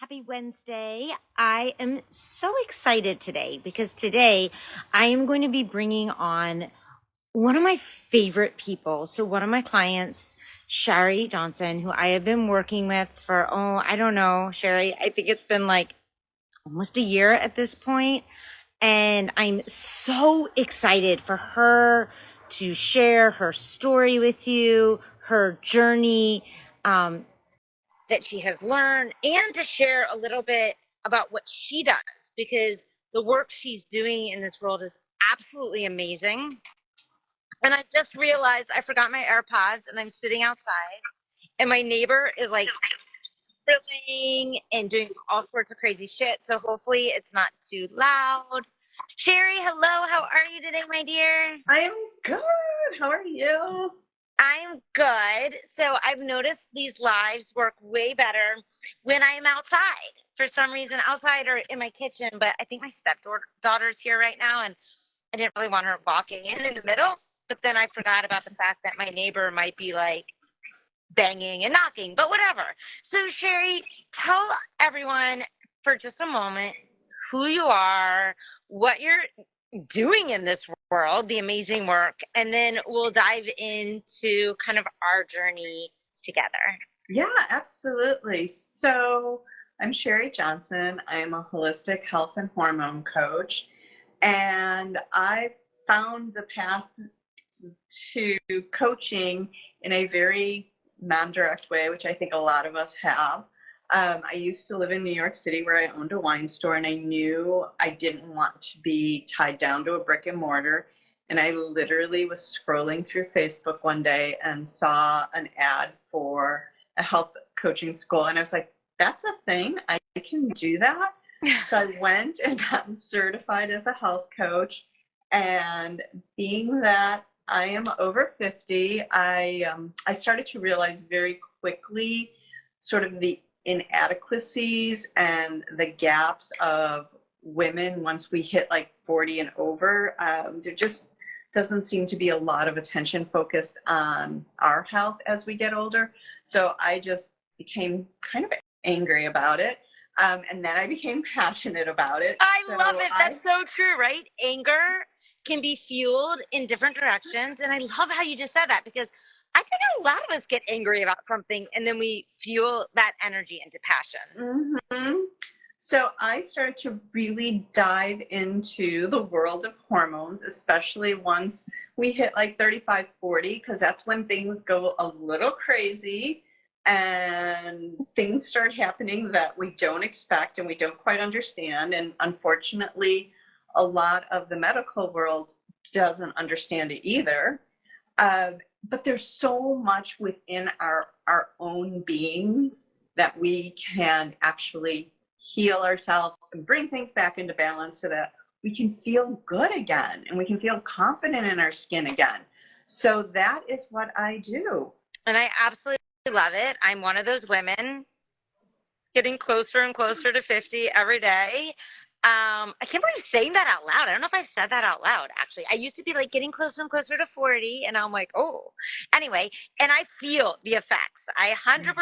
Happy Wednesday. I am so excited today because today I am going to be bringing on one of my favorite people. So one of my clients, Shari Johnson, who I have been working with for, I don't know, Shari, I think it's been like almost a year at this point. And I'm so excited for her to share her story with you, her journey, that she has learned, and to share a little bit about what she does, because the work she's doing in this world is absolutely amazing. And I just realized I forgot my AirPods and I'm sitting outside and my neighbor is like drilling and doing all sorts of crazy shit. So hopefully it's not too loud. Shari, hello. How are you today, my dear? I am good. How are you? I'm good. So I've noticed these lives work way better when I'm outside. For some reason, outside or in my kitchen, but I think my stepdaughter's here right now, and I didn't really want her walking in the middle. But then I forgot about the fact that my neighbor might be like banging and knocking, but whatever. So Shari, tell everyone for just a moment who you are, what you're doing in this world, the amazing work, and then we'll dive into kind of our journey together. Yeah, absolutely. So I'm Shari Johnson. I am a holistic health and hormone coach, and I found the path to coaching in a very non-direct way, which I think a lot of us have. I used to live in New York City where I owned a wine store, and I knew I didn't want to be tied down to a brick and mortar. And I literally was scrolling through Facebook one day and saw an ad for a health coaching school. And I was like, that's a thing. I can do that. So I went and got certified as a health coach. And being that I am over 50, I started to realize very quickly sort of the inadequacies and the gaps of women once we hit like 40 and over. There just doesn't seem to be a lot of attention focused on our health as we get older. So I just became kind of angry about it. And then I became passionate about it. I love it. That's so true, right? Anger can be fueled in different directions. And I love how you just said that, because I think a lot of us get angry about something and then we fuel that energy into passion. Mm-hmm. So I started to really dive into the world of hormones, especially once we hit like 35, 40, because that's when things go a little crazy and things start happening that we don't expect and we don't quite understand. And unfortunately, a lot of the medical world doesn't understand it either. But there's so much within our own beings that we can actually heal ourselves and bring things back into balance so that we can feel good again and we can feel confident in our skin again. So that is what I do. And I absolutely love it. I'm one of those women getting closer and closer to 50 every day. I can't believe saying that out loud. I don't know if I've said that out loud, actually. I used to be like getting closer and closer to 40, and I'm like, oh. Anyway, and I feel the effects. I 100%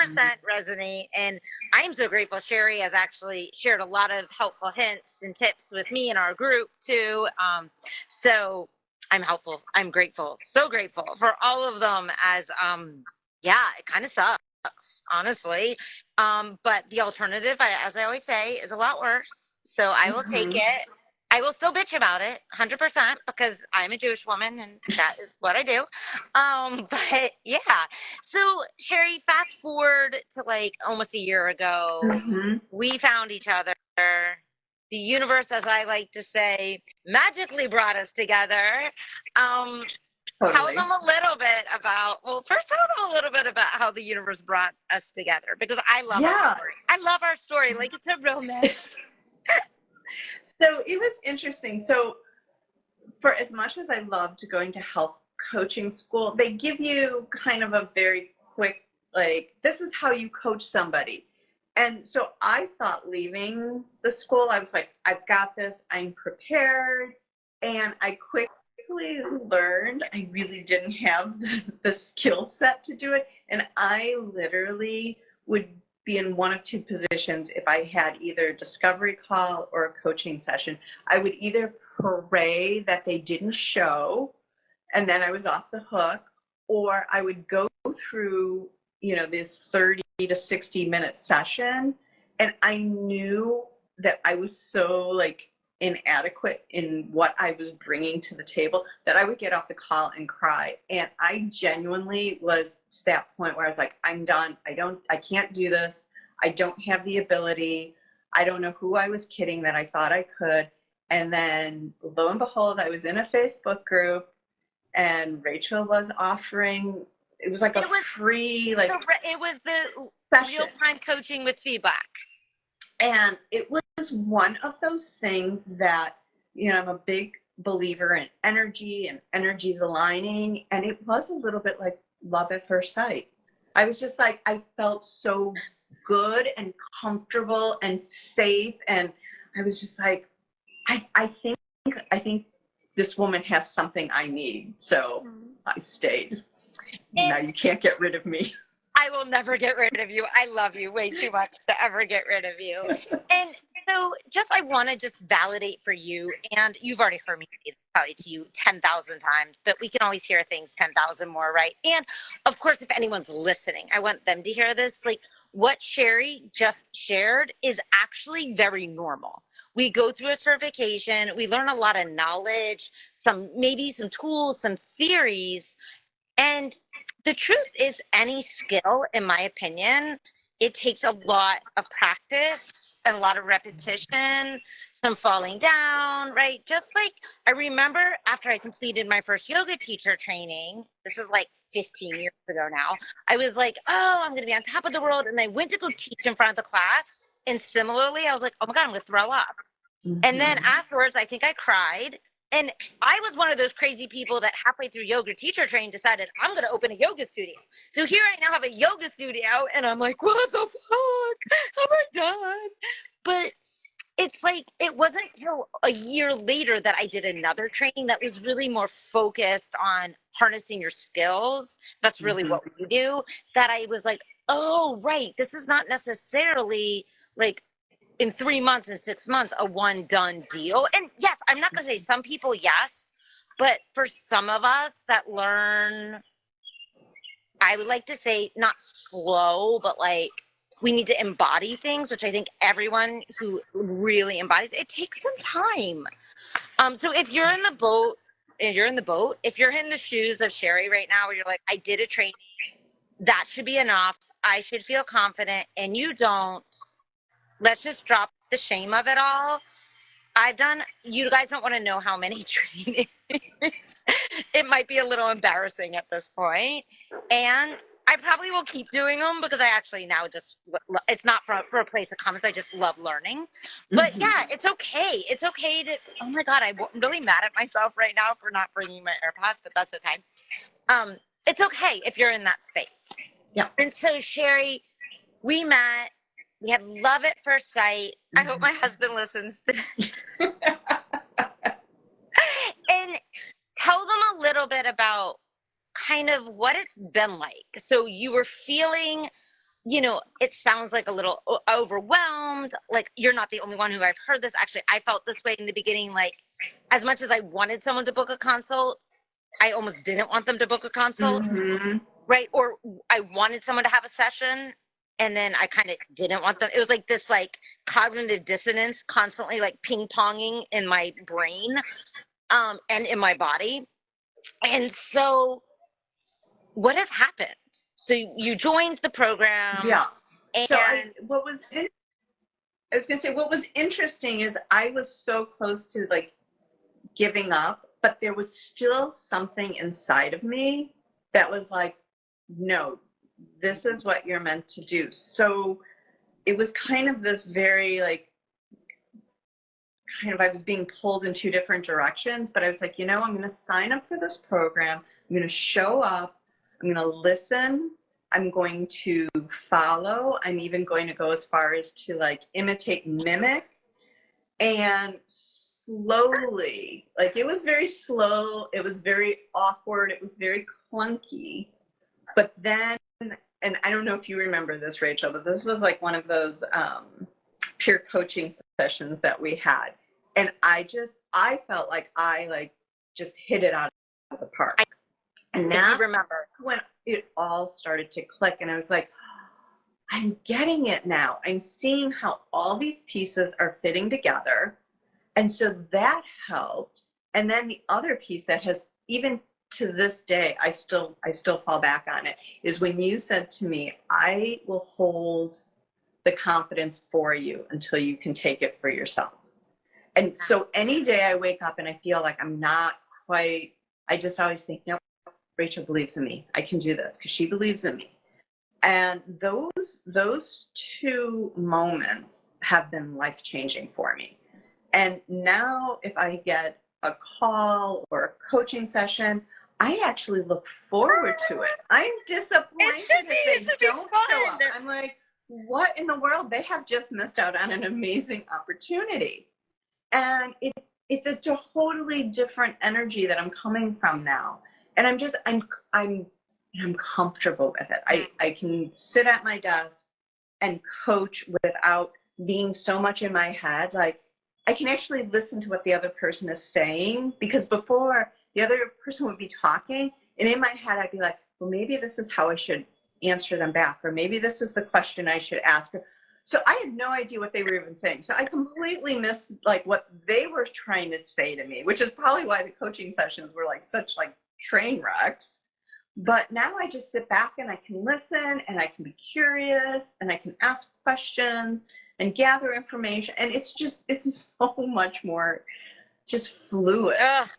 resonate, and I'm so grateful. Shari has actually shared a lot of helpful hints and tips with me in our group, too. So I'm helpful. I'm grateful. So grateful for all of them, as, yeah, it kind of sucks, honestly. But the alternative, as I always say, is a lot worse. So I will take it. I will still bitch about it 100% because I'm a Jewish woman and that is what I do. But yeah. So Shari, fast forward to like almost a year ago, we found each other. The universe, as I like to say, magically brought us together. Tell them a little bit about, well, first tell them a little bit about how the universe brought us together, because I love our story. I love our story. Like, it's a romance. So it was interesting. So for as much as I loved going to health coaching school, they give you kind of a very quick, like, this is how you coach somebody. And so I thought leaving the school, I was like, I've got this, I'm prepared. And I quickly learned I really didn't have the skill set to do it. And I literally would be in one of two positions if I had either a discovery call or a coaching session. I would either pray that they didn't show and then I was off the hook, or I would go through, this 30 to 60-minute session, and I knew that I was so like inadequate in what I was bringing to the table that I would get off the call and cry. And I genuinely was to that point where I was like, I'm done. I can't do this. I don't have the ability. I don't know who I was kidding that I thought I could. And then lo and behold, I was in a Facebook group and Rachel was offering, it was like free, like, it was the session. real-time coaching with feedback. And it was one of those things that, I'm a big believer in energy and energies aligning. And it was a little bit like love at first sight. I was just like, I felt so good and comfortable and safe. And I was just like, I think this woman has something I need. So I stayed. And now you can't get rid of me. I will never get rid of you. I love you way too much to ever get rid of you. And so I want to just validate for you, and you've already heard me say this probably to you 10,000 times, but we can always hear things 10,000 more, right? And of course, if anyone's listening, I want them to hear this. Like what Shari just shared is actually very normal. We go through a certification, we learn a lot of knowledge, maybe some tools, some theories, and the truth is any skill, in my opinion, it takes a lot of practice and a lot of repetition, some falling down, right? Just like I remember after I completed my first yoga teacher training, this is like 15 years ago now, I was like, oh, I'm going to be on top of the world. And I went to go teach in front of the class. And similarly, I was like, oh my God, I'm going to throw up. Mm-hmm. And then afterwards, I think I cried. And I was one of those crazy people that halfway through yoga teacher training decided I'm going to open a yoga studio. So here I now have a yoga studio and I'm like, what the fuck? Am I done? But it's like, it wasn't until a year later that I did another training that was really more focused on harnessing your skills. That's really what we do. That I was like, oh, right. This is not necessarily like in 3 months and 6 months, a one done deal. And yes, I'm not going to say some people, yes, but for some of us that learn, I would like to say not slow, but like we need to embody things, which I think everyone who really embodies, it takes some time. So if you're in the boat, if you're in the shoes of Shari right now, where you're like, I did a training, that should be enough. I should feel confident, and you don't. Let's just drop the shame of it all. You guys don't want to know how many trainings. It might be a little embarrassing at this point. And I probably will keep doing them because I actually now it's not for a place of comments. I just love learning. But yeah, it's okay. It's okay to, oh my God, I'm really mad at myself right now for not bringing my AirPods, but that's okay. It's okay if you're in that space. Yeah. And so Shari, we met. We had love at first sight. I hope my husband listens to and tell them a little bit about kind of what it's been like. So you were feeling, it sounds like a little overwhelmed. Like you're not the only one who I've heard this. Actually, I felt this way in the beginning. Like as much as I wanted someone to book a consult, I almost didn't want them to book a consult. Mm-hmm. Right. Or I wanted someone to have a session. And then I kind of didn't want them. It was like this like cognitive dissonance constantly like ping ponging in my brain and in my body. And so what has happened? So you joined the program. Yeah. And so what was interesting is I was so close to like giving up, but there was still something inside of me that was like, no, this is what you're meant to do. So it was kind of this very like, I was being pulled in two different directions, but I was like, I'm going to sign up for this program. I'm going to show up. I'm going to listen. I'm going to follow. I'm even going to go as far as to like imitate, mimic. And slowly, like it was very slow. It was very awkward. It was very clunky. But then and I don't know if you remember this, Rachel, but this was like one of those peer coaching sessions that we had. And I felt like I just hit it out of the park. And You that's remember when it all started to click. And I was like, I'm getting it now. I'm seeing how all these pieces are fitting together. And so that helped. And then the other piece that has, even to this day, I still fall back on it, is when you said to me, I will hold the confidence for you until you can take it for yourself. And so any day I wake up and I feel like I'm not quite, I just always think, no, Rachel believes in me. I can do this because she believes in me. And those two moments have been life-changing for me. And now if I get a call or a coaching session, I actually look forward to it. I'm disappointed if they don't show up. I'm like, what in the world? They have just missed out on an amazing opportunity. And it's a totally different energy that I'm coming from now. And I'm comfortable with it. I can sit at my desk and coach without being so much in my head. Like, I can actually listen to what the other person is saying, because before the other person would be talking, and in my head I'd be like, well, maybe this is how I should answer them back, or maybe this is the question I should ask her. So I had no idea what they were even saying. So I completely missed like what they were trying to say to me, which is probably why the coaching sessions were like such like train wrecks. But now I just sit back and I can listen and I can be curious and I can ask questions and gather information. And it's so much more just fluid. Ugh,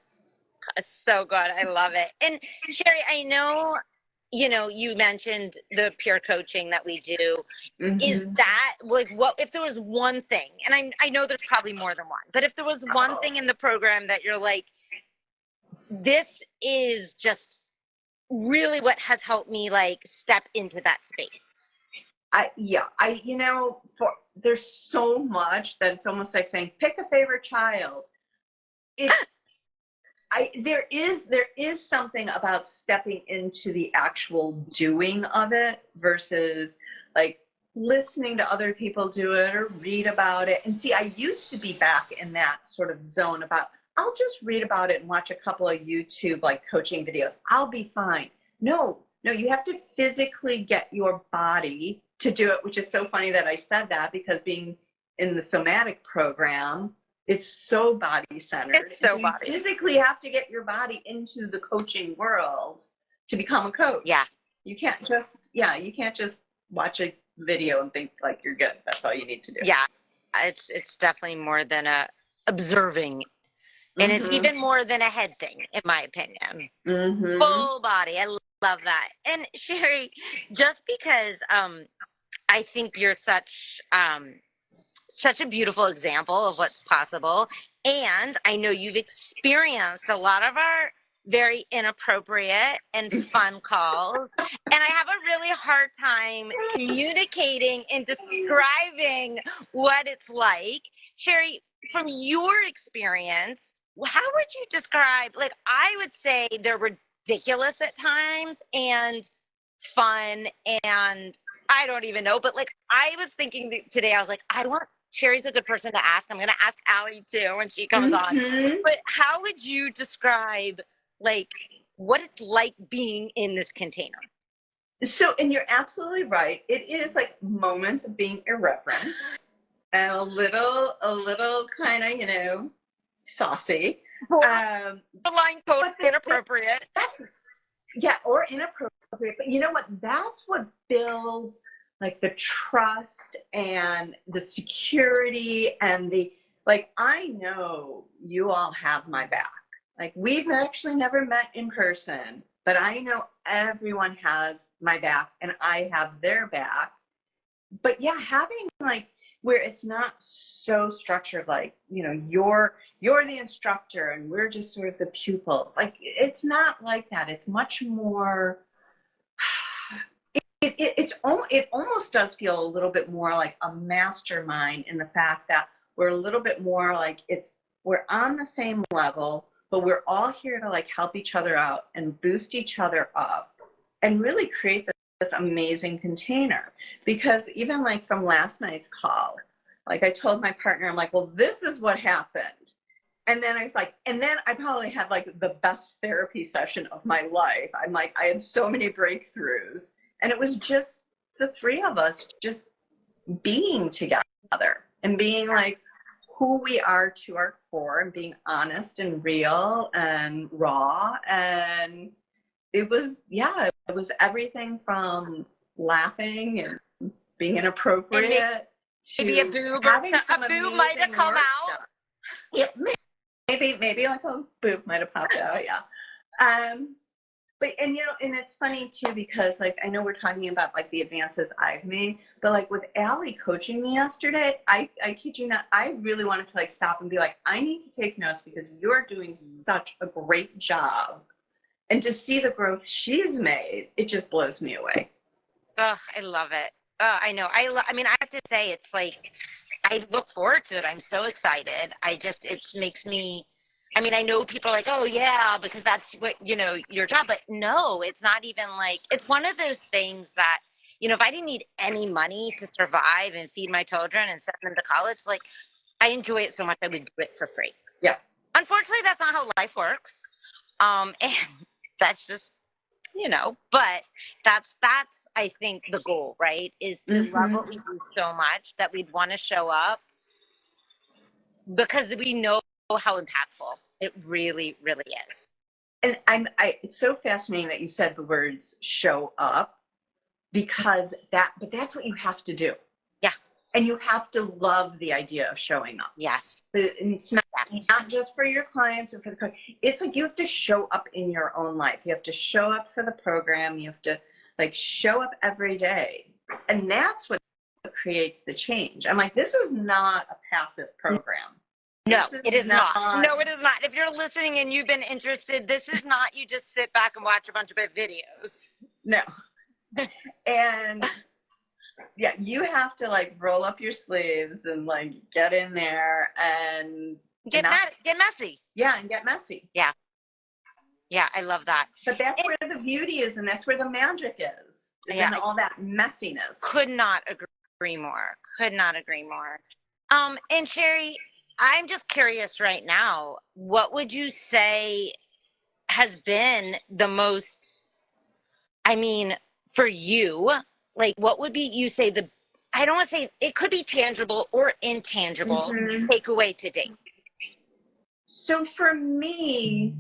so good. I love it. And Shari, I know, you mentioned the peer coaching that we do. Mm-hmm. Is that like, what if there was one thing, and I know there's probably more than one, but if there was one thing in the program that you're like, this is just really what has helped me like step into that space? There's so much that it's almost like saying, pick a favorite child. There is something about stepping into the actual doing of it versus like listening to other people do it or read about it. And see, I used to be back in that sort of zone about, I'll just read about it and watch a couple of YouTube like coaching videos. I'll be fine. No, you have to physically get your body to do it, which is so funny that I said that, because being in the somatic program, it's so body centered. It's so you physically have to get your body into the coaching world to become a coach. Yeah. You can't just watch a video and think like you're good. That's all you need to do. Yeah. It's definitely more than observing. And it's even more than a head thing, in my opinion. Mm-hmm. Full body. I love that. And Shari, just because I think you're such a beautiful example of what's possible, and I know you've experienced a lot of our very inappropriate and fun calls, and I have a really hard time communicating and describing what it's like. Shari, from your experience, how would you describe, like, I would say they're ridiculous at times and fun, and I don't even know, but like, I was thinking today, I was like, Shari's a good person to ask. I'm going to ask Allie too when she comes on. But how would you describe like what it's like being in this container? So, and you're absolutely right. It is like moments of being irreverent and a little kind of, saucy. The line code inappropriate. Or inappropriate. But you know what? That's what builds like the trust and the security and I know you all have my back. Like, we've actually never met in person, but I know everyone has my back and I have their back. But yeah, having like where it's not so structured, like, you're the instructor and we're just sort of the pupils. Like, it's not like that. It's much more, it almost does feel a little bit more like a mastermind, in the fact that we're a little bit more like we're on the same level, but we're all here to like help each other out and boost each other up and really create this amazing container. Because even like from last night's call, like I told my partner, I'm like, well, this is what happened. And then I was like, and then I probably had like the best therapy session of my life. I'm like, I had so many breakthroughs. And it was just the three of us just being together and being like who we are to our core and being honest and real and raw. And it was, yeah, it was everything from laughing and being inappropriate maybe to having some a boob might have amazing come work out. done. Yeah, maybe like a boob might have popped out. Yeah. But and and it's funny too because like I know we're talking about like the advances I've made, but like with Allie coaching me yesterday, I kid you not, I really wanted to like stop and be like, I need to take notes because you're doing such a great job. And to see the growth she's made, it just blows me away. Oh, I love it. Oh, I know. I mean, I have to say, it's like, I look forward to it. I'm so excited. It makes me, I mean, I know people are like, oh, yeah, because that's what, your job. But no, it's not even like, it's one of those things that, if I didn't need any money to survive and feed my children and send them to college, like, I enjoy it so much, I would do it for free. Yeah. Unfortunately, that's not how life works. And that's just, but that's I think the goal, right, is to love what we do so much that we'd want to show up because we know how impactful it really, really is. And it's so fascinating that you said the words show up because but that's what you have to do. Yeah. And you have to love the idea of showing up. Yes. It's not just for your clients or for the coach. It's like you have to show up in your own life. You have to show up for the program. You have to like show up every day. And that's what creates the change. I'm like, this is not a passive program. No, it is not. No, it is not. If you're listening and you've been interested, this is not you just sit back and watch a bunch of videos. No. And yeah, you have to like roll up your sleeves and like get in there and get messy. Yeah, and get messy. Yeah. Yeah, I love that. But that's where the beauty is, and that's where the magic is in all that messiness. Could not agree more. Could not agree more. And Shari, I'm just curious right now, what would you say has been the most, I mean, for you, like what would be, you say I don't want to say, it could be tangible or intangible takeaway to date? So for me,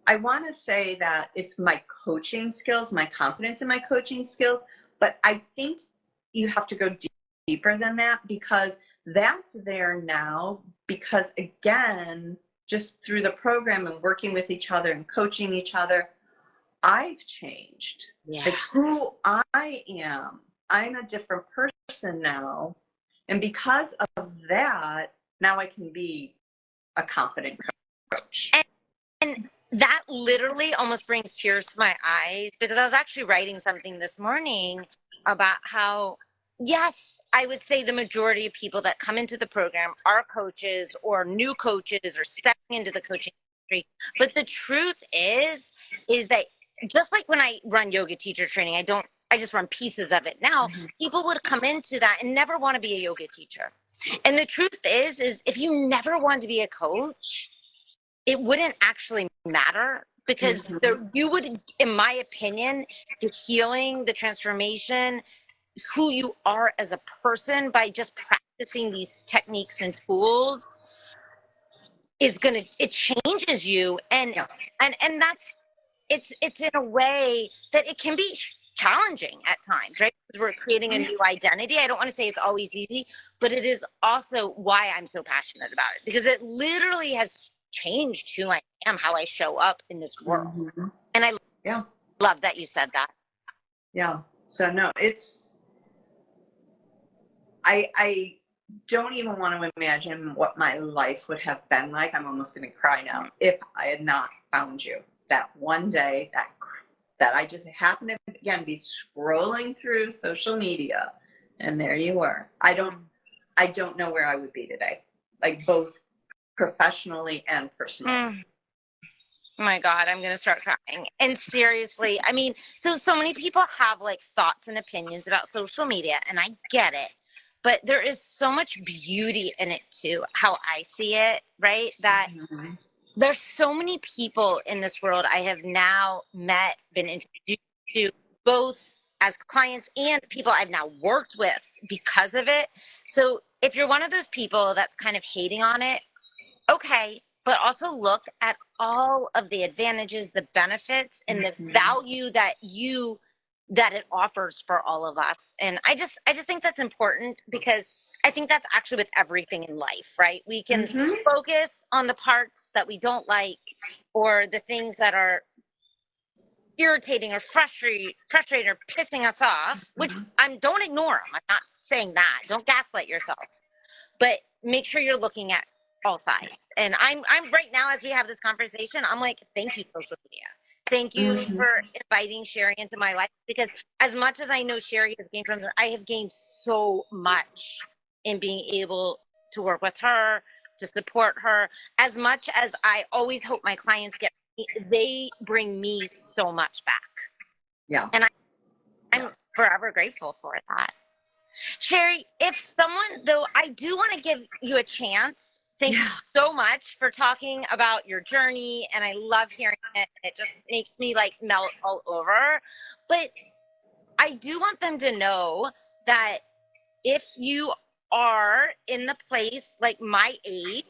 I want to say that it's my coaching skills, my confidence in my coaching skills, but I think you have to go deeper than that because that's there now because again, just through the program and working with each other and coaching each other, I've changed. Yeah. Like who I am. I'm a different person now. And because of that, now I can be a confident coach. And that literally almost brings tears to my eyes because I was actually writing something this morning about how, yes, I would say the majority of people that come into the program are coaches or new coaches or stepping into the coaching industry. But the truth is that just like when I run yoga teacher training, I just run pieces of it now. People would come into that and never want to be a yoga teacher. And the truth is if you never want to be a coach, it wouldn't actually matter because you would, in my opinion, the healing, the transformation, who you are as a person by just practicing these techniques and tools it changes you. And that's, it's in a way that it can be challenging at times, right? Because we're creating a new identity. I don't want to say it's always easy, but it is also why I'm so passionate about it because it literally has changed who I am, how I show up in this world. And I love that you said that. Yeah. So no, I don't even want to imagine what my life would have been like. I'm almost going to cry now if I had not found you that one day that I just happened to again be scrolling through social media and there you were. I don't know where I would be today, like both professionally and personally. Oh my God, I'm going to start crying. And seriously, I mean, so many people have like thoughts and opinions about social media, and I get it. But there is so much beauty in it too, how I see it, right? That Mm-hmm. there's so many people in this world I have now met, been introduced to, both as clients and people I've now worked with because of it. So if you're one of those people that's kind of hating on it, okay, but also look at all of the advantages, the benefits, and the value that it offers for all of us. And I just think that's important, because I think that's actually with everything in life, right? We can Mm-hmm. focus on the parts that we don't like, or the things that are irritating or frustrating or pissing us off, which don't ignore them. I'm not saying that. Don't gaslight yourself, but make sure you're looking at all sides. And I'm right now, as we have this conversation, I'm like, thank you, social media. Thank you Mm-hmm. for inviting Shari into my life, because as much as I know Shari has gained from her, I have gained so much in being able to work with her, to support her. As much as I always hope my clients get, they bring me so much back. Yeah. And I'm forever grateful for that. Shari, if someone, though, I do want to give you a chance. Thank you so much for talking about your journey, and I love hearing it. It just makes me like melt all over. But I do want them to know that if you are in the place like my age,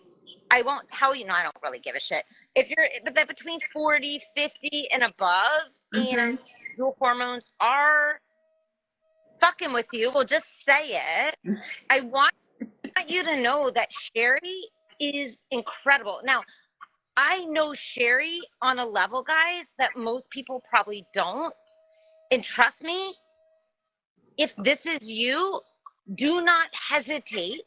I won't tell you, no, I don't really give a shit. If you're, but that between 40, 50 and above, and Mm-hmm. your hormones are fucking with you, we'll just say it. I want you to know that Shari is incredible. Now, I know Shari on a level, guys, that most people probably don't. And trust me, if this is you, do not hesitate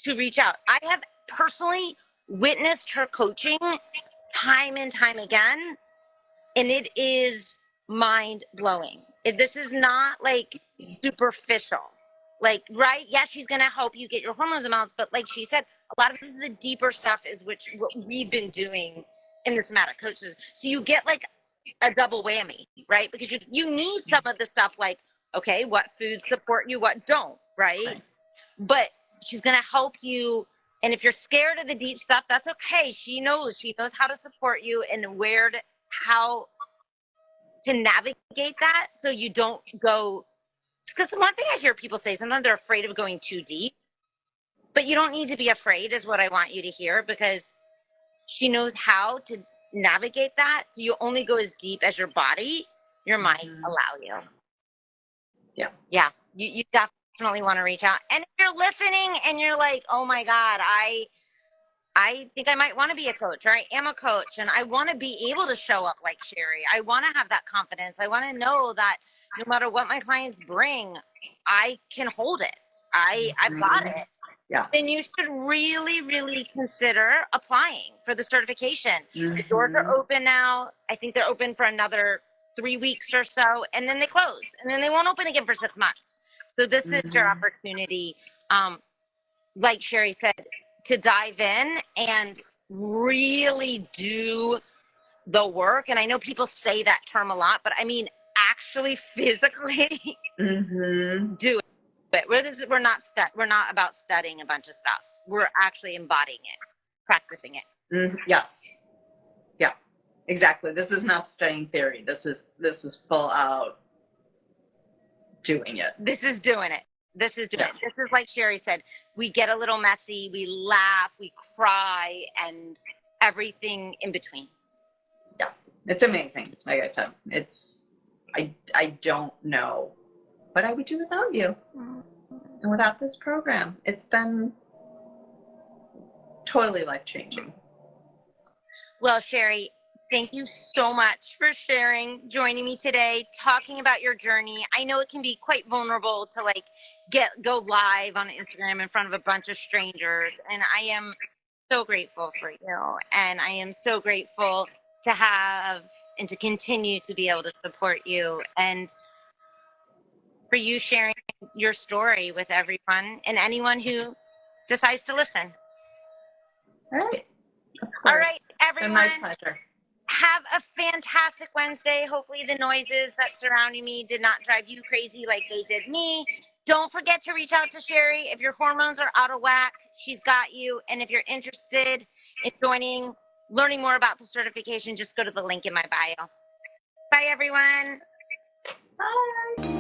to reach out. I have personally witnessed her coaching time and time again, and it is mind blowing. This is not like superficial. Like, right? Yeah, she's gonna help you get your hormones in balance, but like she said, a lot of this is the deeper stuff, is what we've been doing in the Somatic Coaches. So you get like a double whammy, right? Because you need some of the stuff, like, okay, what foods support you, what don't, right? But she's gonna help you. And if you're scared of the deep stuff, that's okay. She knows how to support you, and how to navigate that, so you don't go. Because one thing I hear people say, sometimes they're afraid of going too deep, but you don't need to be afraid, is what I want you to hear, because she knows how to navigate that. So you only go as deep as your body, your mind allow you. Yeah. You definitely want to reach out. And if you're listening and you're like, oh my God, I think I might want to be a coach, or I am a coach, and I want to be able to show up like Shari. I want to have that confidence. I want to know that no matter what my clients bring, I can hold it. I've got it. Yes. Then you should really, really consider applying for the certification. The doors are open now. I think they're open for another 3 weeks or so, and then they close, and then they won't open again for 6 months. So this is your opportunity, like Shari said, to dive in and really do the work. And I know people say that term a lot, but I mean, actually physically do it. We're not about studying a bunch of stuff. We're actually embodying it, practicing it. Yes. Yeah, exactly. This is not studying theory. This is full out doing it. This is doing it. This is like Shari said, we get a little messy, we laugh, we cry, and everything in between. Yeah, it's amazing. Like I said, I don't know what I would do without you and without this program. It's been totally life-changing. Well, Shari, thank you so much for joining me today, talking about your journey. I know it can be quite vulnerable to like go live on Instagram in front of a bunch of strangers, and I am so grateful for you, and I am so grateful to have and to continue to be able to support you, and for you sharing your story with everyone and anyone who decides to listen. All right. Of course. All right, everyone. It's been my pleasure. have a fantastic Wednesday. Hopefully the noises that surrounding me did not drive you crazy like they did me. Don't forget to reach out to Shari. If your hormones are out of whack, she's got you. And if you're interested in learning more about the certification, just go to the link in my bio. Bye, everyone. Bye.